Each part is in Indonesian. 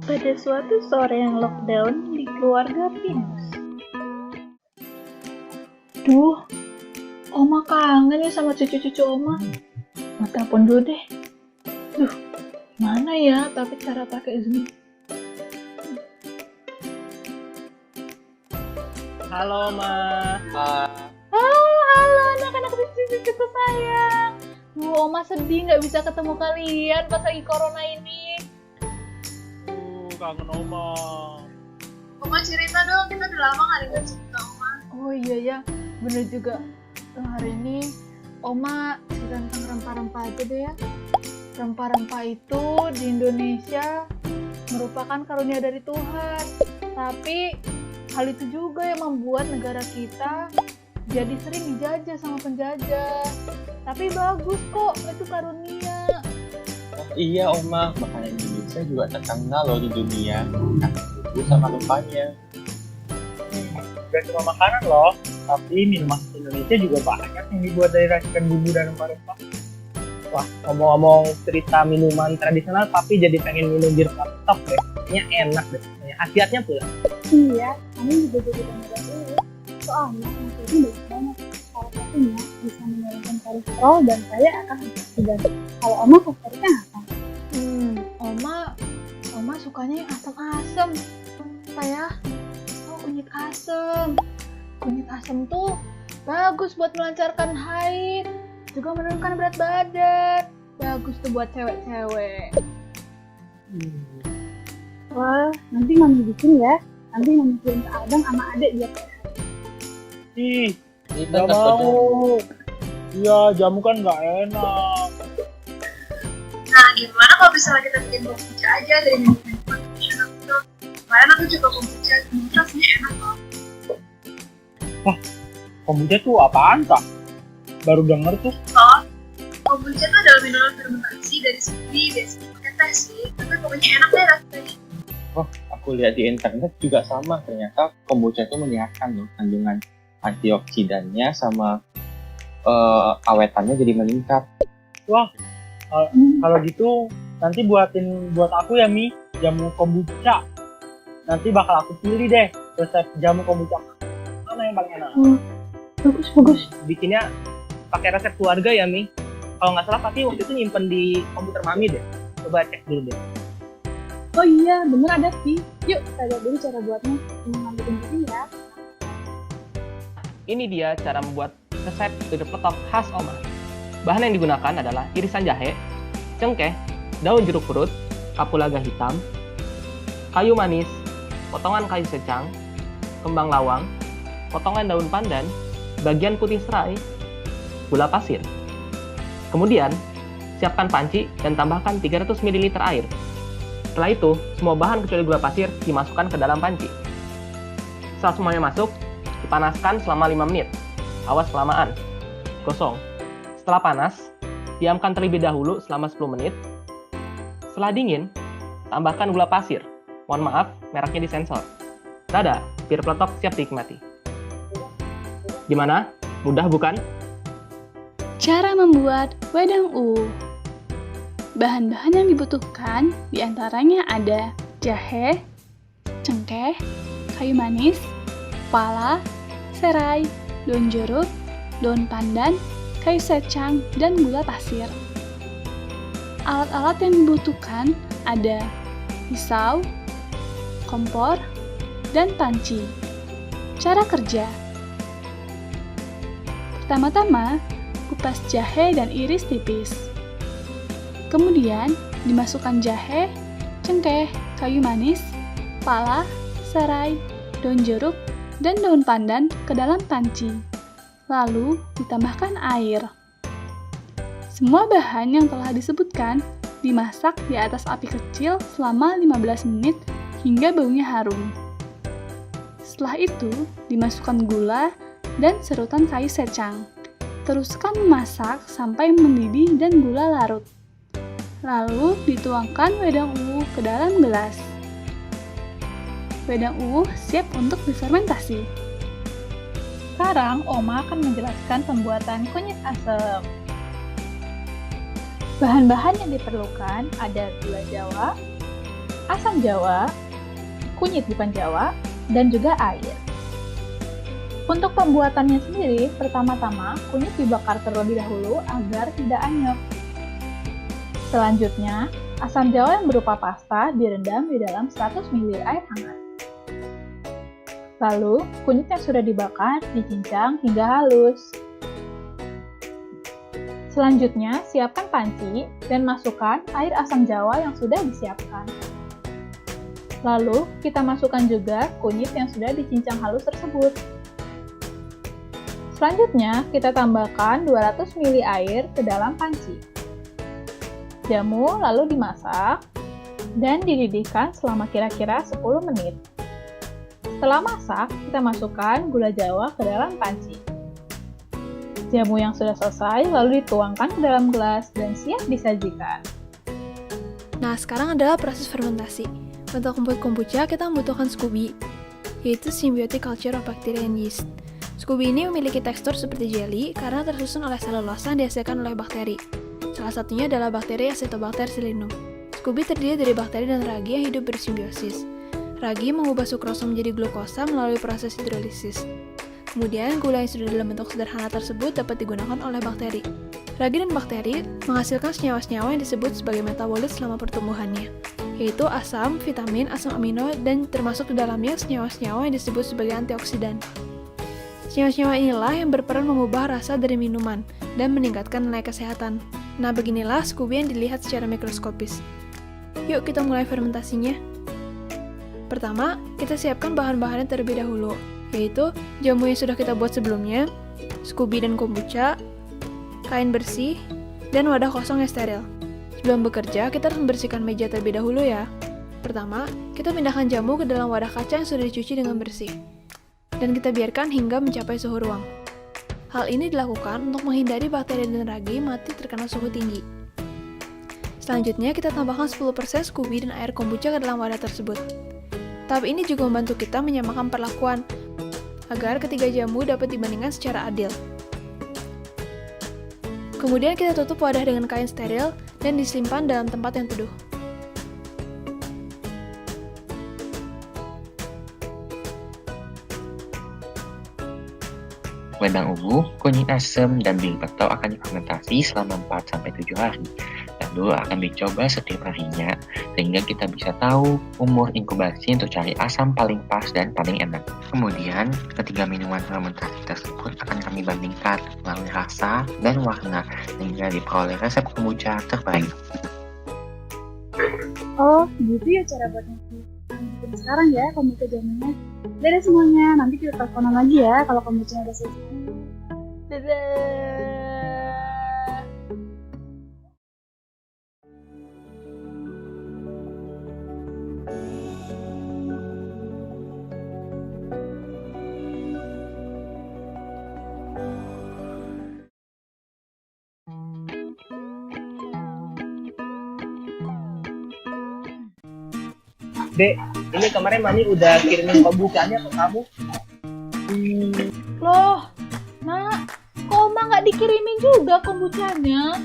Pada suatu sore yang lockdown di keluarga Pinus. Duh, Oma kangen ya sama cucu-cucu Oma. Mau telepon dulu deh. Duh, mana ya tapi cara pakai Zoom? Halo, Ma. Halo anak-anak cucu-cucuku sayang. Oma sedih nggak bisa ketemu kalian pas lagi corona ini. Kangen Oma. Oma cerita dong, kita udah lama gak dengar cerita Oma. Oh iya ya, bener juga. Hari ini Oma cerita tentang rempah-rempah aja deh ya. Rempah-rempah itu di Indonesia merupakan karunia dari Tuhan. Tapi hal itu juga yang membuat negara kita jadi sering dijajah sama penjajah. Tapi bagus kok, itu karunia. Iya, Oma. Makanan Indonesia juga terkenal loh di dunia. Bumbu sama rempahnya. Bukan cuma makanan loh, tapi minuman Indonesia juga banyak yang dibuat dari racikan bumbu dan rempah-rempah. Wah, ngomong-ngomong cerita minuman tradisional, tapi jadi pengen minum bir peletok deh. Kayaknya enak deh. Khasiatnya pula. Iya, kami juga jadi pengen dulu. Soalnya itu banyak banget. Salah satunya bisa menurunkan kolesterol dan kaya akan antioksidan. Kalau Oma favoritnya apa? Oma sukanya yang asam-asam. Apa ya? Oh, kunyit asam. Kunyit asam tuh bagus buat melancarkan haid, juga menurunkan berat badan. Bagus tuh buat cewek-cewek. Wah, nanti Mami bikin ya. Nanti Mami kirim ke Abang sama Adek biar Ih, Kita nggak mau. Iya, jamu kan nggak enak. Nah, gimana kalau misalnya kita bikin kombucha aja dari minuman tradisional itu? Kemarin aku coba kombucha rasanya enak loh. Kombucha tuh apaan, Kak? Baru denger tuh. Oh, kombucha itu adalah minuman fermentasi dari smoothie, biasanya pakai teh sih. Tapi pokoknya enak deh rasanya. Aku lihat di internet juga sama. Ternyata kombucha itu menyehatkan loh. Kandungan antioksidannya sama awetannya jadi meningkat. Kalau gitu, nanti buat aku ya, Mi, jamu kombucha. Nanti bakal aku pilih deh resep jamu kombucha. Mana yang paling enak? Bagus. Bikinnya pakai resep keluarga ya, Mi. Kalau nggak salah pasti waktu itu nyimpen di komputer Mami deh. Coba cek dulu deh. Oh iya, bener ada sih. Yuk, kita lihat dulu cara buatnya. Ngambil ini ya. Ini dia cara membuat resep bir peletok khas Oma. Bahan yang digunakan adalah irisan jahe, cengkeh, daun jeruk purut, kapulaga hitam, kayu manis, potongan kayu secang, kembang lawang, potongan daun pandan, bagian putih serai, gula pasir. Kemudian, siapkan panci dan tambahkan 300 ml air. Setelah itu, semua bahan kecuali gula pasir dimasukkan ke dalam panci. Setelah semuanya masuk, dipanaskan selama 5 menit. Awas kelamaan. Gosong. Setelah panas, diamkan terlebih dahulu selama 10 menit. Setelah dingin, tambahkan gula pasir. Mohon maaf, mereknya disensor. Dadah, bir peletok siap dinikmati. Gimana? Mudah bukan? Cara membuat wedang uwu. Bahan-bahan yang dibutuhkan diantaranya ada jahe, cengkeh, kayu manis, pala, serai, daun jeruk, daun pandan, kayu secang, dan gula pasir. Alat-alat yang dibutuhkan ada pisau, kompor, dan panci. Cara kerja: pertama-tama, kupas jahe dan iris tipis. Kemudian, dimasukkan jahe, cengkeh, kayu manis, pala, serai, daun jeruk, dan daun pandan ke dalam panci. Lalu, ditambahkan air. Semua bahan yang telah disebutkan dimasak di atas api kecil selama 15 menit hingga baunya harum. Setelah itu, dimasukkan gula dan serutan kayu secang. Teruskan memasak sampai mendidih dan gula larut. Lalu dituangkan wedang uwu ke dalam gelas. Wedang uwu siap untuk difermentasi. Sekarang Oma akan menjelaskan pembuatan kunyit asam. Bahan-bahan yang diperlukan ada gula jawa, asam jawa, kunyit bukan jawa, dan juga air. Untuk pembuatannya sendiri, pertama-tama kunyit dibakar terlebih dahulu agar tidak anyep. Selanjutnya, asam jawa yang berupa pasta direndam di dalam 100 ml air hangat. Lalu, kunyit yang sudah dibakar dicincang hingga halus. Selanjutnya, siapkan panci dan masukkan air asam jawa yang sudah disiapkan. Lalu, kita masukkan juga kunyit yang sudah dicincang halus tersebut. Selanjutnya, kita tambahkan 200 ml air ke dalam panci. Jamu lalu dimasak dan dididihkan selama kira-kira 10 menit. Setelah masak, kita masukkan gula jawa ke dalam panci. Jamu yang sudah selesai lalu dituangkan ke dalam gelas dan siap disajikan. Nah, sekarang adalah proses fermentasi. Untuk membuat kombucha, kita membutuhkan SCOBY, yaitu Symbiotic Culture of Bacteria and Yeast. SCOBY ini memiliki tekstur seperti jelly karena tersusun oleh selulosa yang dihasilkan oleh bakteri. Salah satunya adalah bakteri Acetobacter sillinum. SCOBY terdiri dari bakteri dan ragi yang hidup bersimbiosis. Ragi mengubah sukrosa menjadi glukosa melalui proses hidrolisis. Kemudian, gula yang sudah dalam bentuk sederhana tersebut dapat digunakan oleh bakteri. Ragi dan bakteri menghasilkan senyawa-senyawa yang disebut sebagai metabolit selama pertumbuhannya, yaitu asam, vitamin, asam amino, dan termasuk di dalamnya senyawa-senyawa yang disebut sebagai antioksidan. Senyawa-senyawa inilah yang berperan mengubah rasa dari minuman dan meningkatkan nilai kesehatan. Nah, beginilah SCOBY yang dilihat secara mikroskopis. Yuk kita mulai fermentasinya. Pertama, kita siapkan bahan-bahannya terlebih dahulu, yaitu jamu yang sudah kita buat sebelumnya, SCOBY dan kombucha, kain bersih, dan wadah kosong yang steril. Sebelum bekerja, kita harus membersihkan meja terlebih dahulu ya. Pertama, kita pindahkan jamu ke dalam wadah kaca yang sudah dicuci dengan bersih, dan kita biarkan hingga mencapai suhu ruang. Hal ini dilakukan untuk menghindari bakteri dan ragi mati terkena suhu tinggi. Selanjutnya, kita tambahkan 10% SCOBY dan air kombucha ke dalam wadah tersebut. Tahap ini juga membantu kita menyamakan perlakuan, agar ketiga jamu dapat dibandingkan secara adil. Kemudian kita tutup wadah dengan kain steril dan disimpan dalam tempat yang teduh. Wedang ungu, kunyit asam, dan bir peletok akan difermentasi selama 4-7 hari. Lalu akan dicoba setiap harinya, sehingga kita bisa tahu umur inkubasi untuk cari asam paling pas dan paling enak. Kemudian, ketiga minuman fermentasi tersebut akan kami bandingkan melalui rasa dan warna, sehingga diperoleh resep kombucha terbaik. Oh, gitu ya cara buatnya. Bikin sekarang ya kombucha jamunya. Dadah semuanya, nanti kita teleponan lagi ya kalau kombucha udah selesai. Dadah! Dek, ini kemarin Mami udah kirimin kombuchanya ke kamu. Loh, Nak, kok Oma nggak dikirimin juga kombuchanya?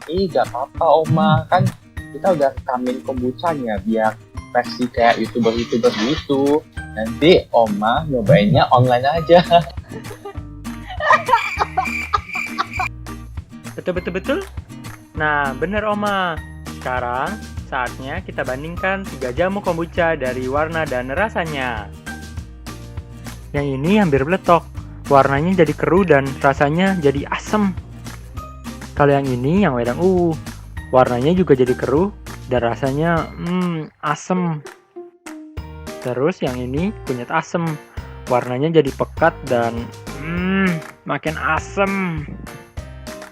Gak apa-apa Oma, kan kita udah rekamin kombuchanya biar versi kayak YouTuber gitu. Nanti Oma nyobainnya online aja. Betul. Nah, bener Oma. Sekarang saatnya kita bandingkan 3 jamu kombucha dari warna dan rasanya. Yang ini hampir beletok, warnanya jadi keruh dan rasanya jadi asam. Kalau yang ini, yang wedang warnanya juga jadi keruh dan rasanya asam. Terus yang ini kunyit asam, warnanya jadi pekat dan makin asam.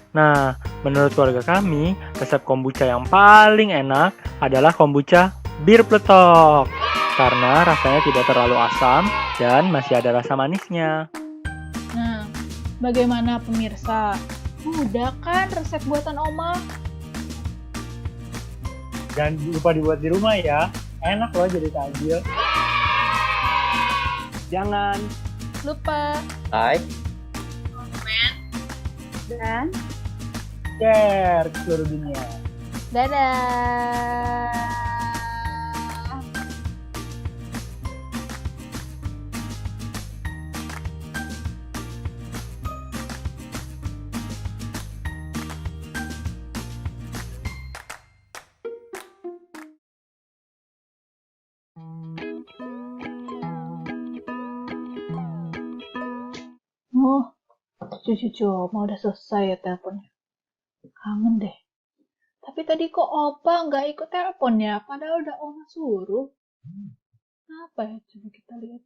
Nah, menurut keluarga kami, resep kombucha yang paling enak adalah kombucha bir peletok. Karena rasanya tidak terlalu asam dan masih ada rasa manisnya. Nah, bagaimana pemirsa? Udah kan resep buatan Oma? Jangan lupa dibuat di rumah ya. Enak loh jadi takjil. Jangan Lupa Hai. Dan share ke seluruh dunia. Dadah. Oh, cucu-cucu, mau udah selesai ya teleponnya. Kangen deh. Tapi tadi kok Opa nggak ikut telepon ya? Padahal udah Oma suruh. Apa ya? Coba kita lihat.